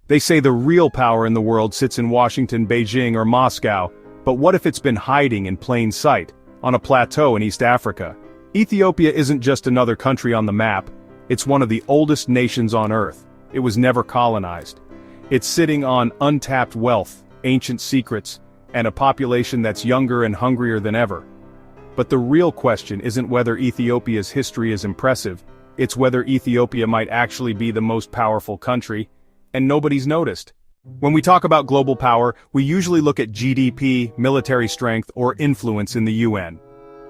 They say the real power in the world sits in Washington, Beijing, or Moscow, but what if it's been hiding in plain sight, on a plateau in East Africa? Ethiopia isn't just another country on the map, it's one of the oldest nations on Earth. It was never colonized. It's sitting on untapped wealth, ancient secrets, and a population that's younger and hungrier than ever. But the real question isn't whether Ethiopia's history is impressive, it's whether Ethiopia might actually be the most powerful country, and nobody's noticed. When we talk about global power, we usually look at GDP, military strength, or influence in the UN.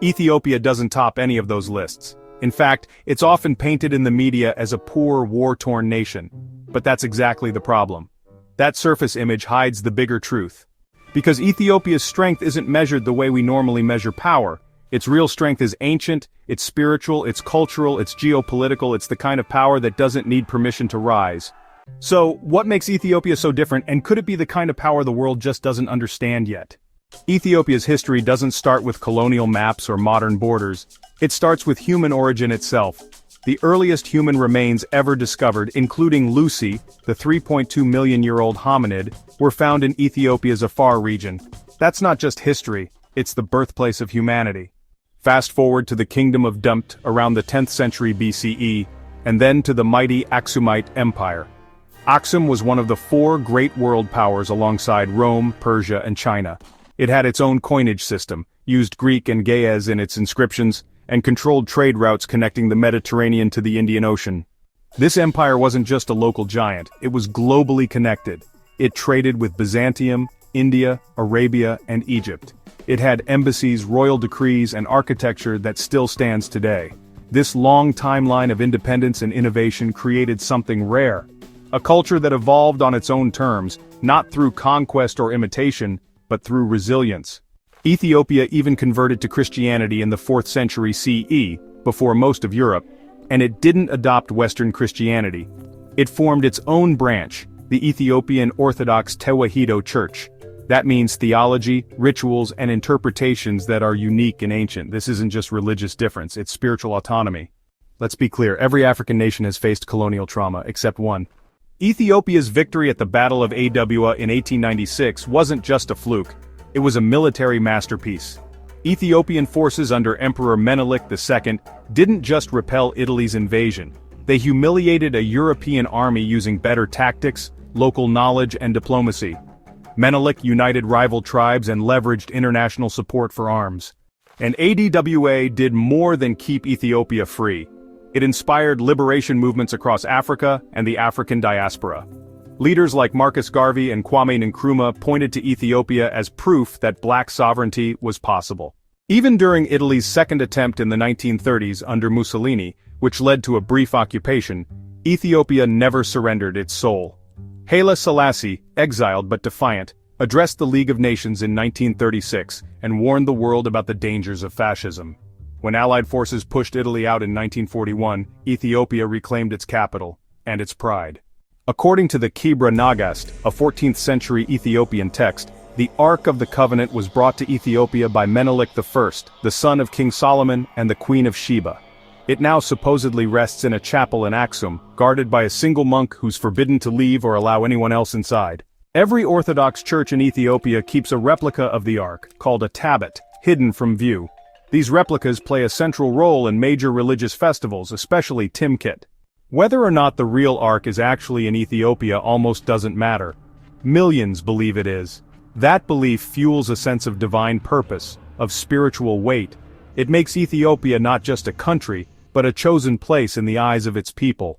Ethiopia doesn't top any of those lists. In fact, it's often painted in the media as a poor, war-torn nation. But that's exactly the problem. That surface image hides the bigger truth. Because Ethiopia's strength isn't measured the way we normally measure power. Its real strength is ancient, it's spiritual, it's cultural, it's geopolitical, it's the kind of power that doesn't need permission to rise. So, what makes Ethiopia so different, and could it be the kind of power the world just doesn't understand yet? Ethiopia's history doesn't start with colonial maps or modern borders. It starts with human origin itself. The earliest human remains ever discovered, including Lucy, the 3.2-million-year-old hominid, were found in Ethiopia's Afar region. That's not just history, it's the birthplace of humanity. Fast forward to the Kingdom of Dumt around the 10th century BCE, and then to the mighty Aksumite Empire. Aksum was one of the four great world powers alongside Rome, Persia, and China. It had its own coinage system, used Greek and Ge'ez in its inscriptions, and controlled trade routes connecting the Mediterranean to the Indian Ocean. This empire wasn't just a local giant, it was globally connected. It traded with Byzantium, India, Arabia, and Egypt. It had embassies, royal decrees, and architecture that still stands today. This long timeline of independence and innovation created something rare. A culture that evolved on its own terms, not through conquest or imitation, but through resilience. Ethiopia even converted to Christianity in the 4th century CE, before most of Europe, and it didn't adopt Western Christianity. It formed its own branch, the Ethiopian Orthodox Tewahedo Church. That means theology, rituals, and interpretations that are unique and ancient. This isn't just religious difference, it's spiritual autonomy. Let's be clear, every African nation has faced colonial trauma, except one. Ethiopia's victory at the Battle of Adwa in 1896 wasn't just a fluke, it was a military masterpiece. Ethiopian forces under Emperor Menelik II didn't just repel Italy's invasion, they humiliated a European army using better tactics, local knowledge, and diplomacy. Menelik united rival tribes and leveraged international support for arms. And ADWA did more than keep Ethiopia free. It inspired liberation movements across Africa and the African diaspora. Leaders like Marcus Garvey and Kwame Nkrumah pointed to Ethiopia as proof that black sovereignty was possible. Even during Italy's second attempt in the 1930s under Mussolini, which led to a brief occupation, Ethiopia never surrendered its soul. Haile Selassie, exiled but defiant, addressed the League of Nations in 1936 and warned the world about the dangers of fascism. When Allied forces pushed Italy out in 1941, Ethiopia reclaimed its capital, and its pride. According to the Kebra Nagast, a 14th century Ethiopian text, the Ark of the Covenant was brought to Ethiopia by Menelik I, the son of King Solomon and the Queen of Sheba. It now supposedly rests in a chapel in Aksum, guarded by a single monk who's forbidden to leave or allow anyone else inside. Every Orthodox church in Ethiopia keeps a replica of the Ark, called a tablet, hidden from view. These replicas play a central role in major religious festivals, especially Timkit. Whether or not the real Ark is actually in Ethiopia almost doesn't matter. Millions believe it is. That belief fuels a sense of divine purpose, of spiritual weight. It makes Ethiopia not just a country, but a chosen place in the eyes of its people.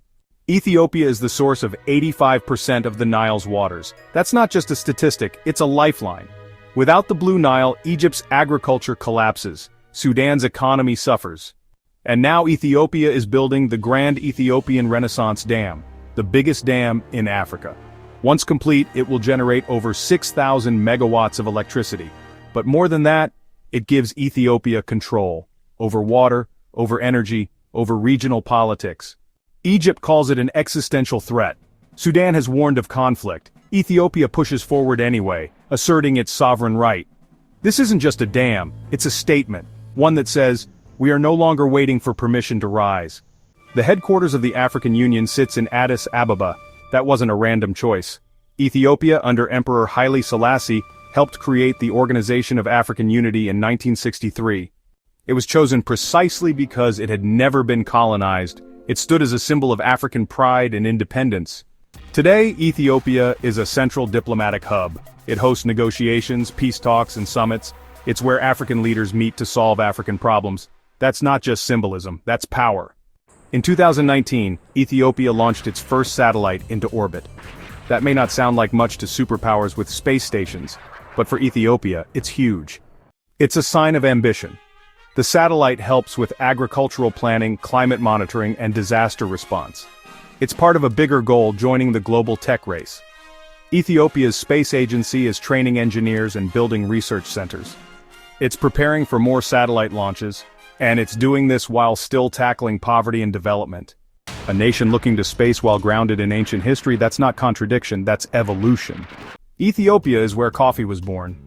Ethiopia is the source of 85% of the Nile's waters. That's not just a statistic, it's a lifeline. Without the Blue Nile, Egypt's agriculture collapses. Sudan's economy suffers. And now Ethiopia is building the Grand Ethiopian Renaissance Dam, the biggest dam in Africa. Once complete, it will generate over 6,000 megawatts of electricity. But more than that, it gives Ethiopia control over water, over energy, over regional politics. Egypt calls it an existential threat. Sudan has warned of conflict. Ethiopia pushes forward anyway, asserting its sovereign right. This isn't just a dam, it's a statement. One that says, we are no longer waiting for permission to rise. The headquarters of the African Union sits in Addis Ababa. That wasn't a random choice. Ethiopia, under Emperor Haile Selassie, helped create the Organization of African Unity in 1963. It was chosen precisely because it had never been colonized. It stood as a symbol of African pride and independence. Today, Ethiopia is a central diplomatic hub. It hosts negotiations, peace talks, and summits. It's where African leaders meet to solve African problems. That's not just symbolism, that's power. In 2019, Ethiopia launched its first satellite into orbit. That may not sound like much to superpowers with space stations, but for Ethiopia, it's huge. It's a sign of ambition. The satellite helps with agricultural planning, climate monitoring, and disaster response. It's part of a bigger goal, joining the global tech race. Ethiopia's space agency is training engineers and building research centers. It's preparing for more satellite launches, and it's doing this while still tackling poverty and development. A nation looking to space while grounded in ancient history, that's not contradiction, that's evolution. Ethiopia is where coffee was born.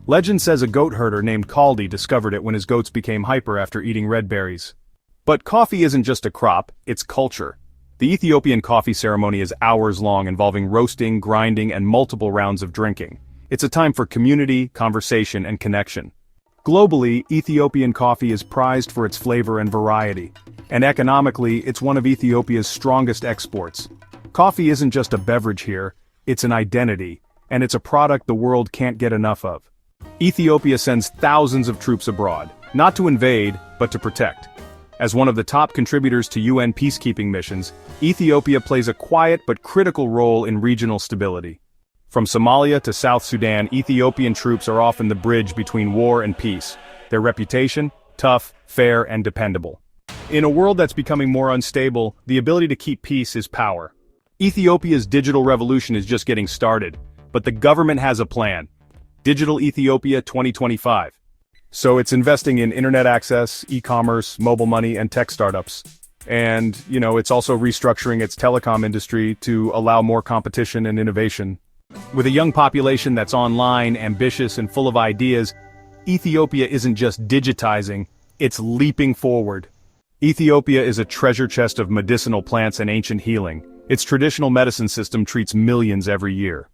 Legend says a goat herder named Kaldi discovered it when his goats became hyper after eating red berries. But coffee isn't just a crop, it's culture. The Ethiopian coffee ceremony is hours long, involving roasting, grinding, and multiple rounds of drinking. It's a time for community, conversation, and connection. Globally, Ethiopian coffee is prized for its flavor and variety. And economically, it's one of Ethiopia's strongest exports. Coffee isn't just a beverage here, it's an identity, and it's a product the world can't get enough of. Ethiopia sends thousands of troops abroad, not to invade, but to protect. As one of the top contributors to UN peacekeeping missions, Ethiopia plays a quiet but critical role in regional stability. From Somalia to South Sudan, Ethiopian troops are often the bridge between war and peace. Their reputation? Tough, fair, and dependable. In a world that's becoming more unstable, the ability to keep peace is power. Ethiopia's digital revolution is just getting started, but the government has a plan. Digital Ethiopia 2025. So it's investing in internet access, e-commerce, mobile money, and tech startups. And, it's also restructuring its telecom industry to allow more competition and innovation. With a young population that's online, ambitious, and full of ideas, Ethiopia isn't just digitizing, it's leaping forward. Ethiopia is a treasure chest of medicinal plants and ancient healing. Its traditional medicine system treats millions every year.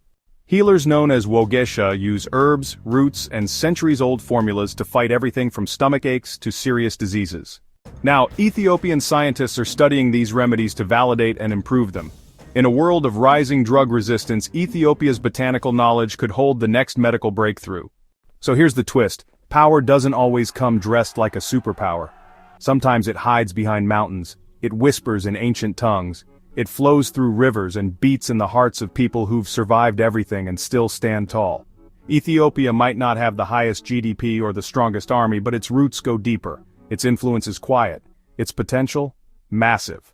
Healers known as Wogesha use herbs, roots, and centuries-old formulas to fight everything from stomach aches to serious diseases. Now, Ethiopian scientists are studying these remedies to validate and improve them. In a world of rising drug resistance, Ethiopia's botanical knowledge could hold the next medical breakthrough. So here's the twist. Power doesn't always come dressed like a superpower. Sometimes it hides behind mountains. It whispers in ancient tongues. It flows through rivers and beats in the hearts of people who've survived everything and still stand tall. Ethiopia might not have the highest GDP or the strongest army, but its roots go deeper. Its influence is quiet. Its potential? Massive.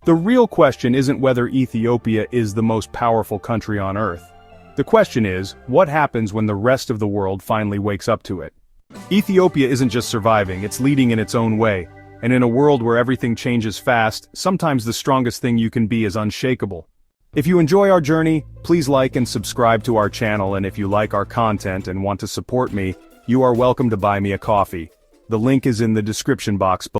The real question isn't whether Ethiopia is the most powerful country on Earth. The question is, what happens when the rest of the world finally wakes up to it? Ethiopia isn't just surviving, it's leading in its own way. And in a world where everything changes fast, sometimes the strongest thing you can be is unshakable. If you enjoy our journey, please like and subscribe to our channel, and if you like our content and want to support me, you are welcome to buy me a coffee. The link is in the description box below.